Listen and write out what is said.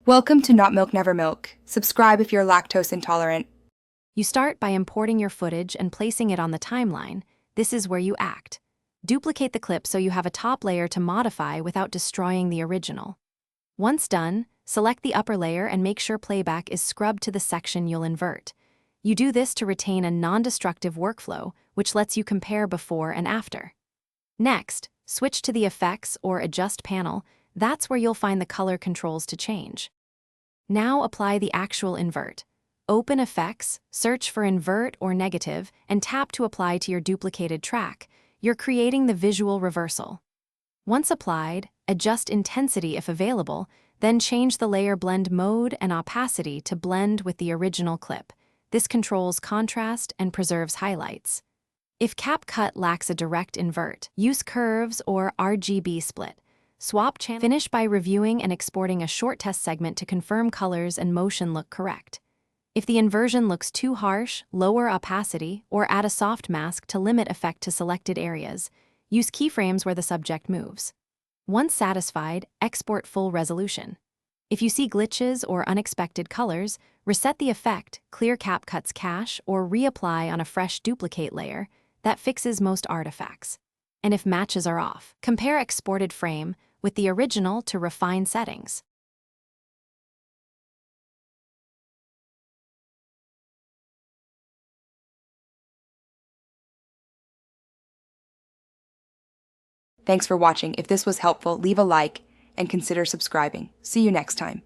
Welcome to Not Milk Never Milk. Subscribe if you're lactose intolerant. You start by importing your footage and placing it on the timeline. This is where you act. Duplicate the clip so you have a top layer to modify without destroying the original. Once done, select the upper layer and make sure playback is scrubbed to the section you'll invert. You do this to retain a non-destructive workflow, which lets you compare before and after. Next, switch to the Effects or Adjust panel. That's where you'll find the color controls to change. Now apply the actual invert. Open Effects, search for Invert or Negative, and tap to apply to your duplicated track. You're creating the visual reversal. Once applied, adjust intensity if available, then change the layer blend mode and opacity to blend with the original clip. This controls contrast and preserves highlights. If Capcut lacks a direct invert, use curves or RGB split. Swap channel. Finish by reviewing and exporting a short test segment to confirm colors and motion look correct. If the inversion looks too harsh, lower opacity, or add a soft mask to limit effect to selected areas. Use keyframes where the subject moves. Once satisfied, export full resolution. If you see glitches or unexpected colors, reset the effect, clear Capcut's cache, or reapply on a fresh duplicate layer. That fixes most artifacts. And if matches are off, compare exported frame with the original to refine settings. Thanks for watching. If this was helpful, leave a like and consider subscribing. See you next time.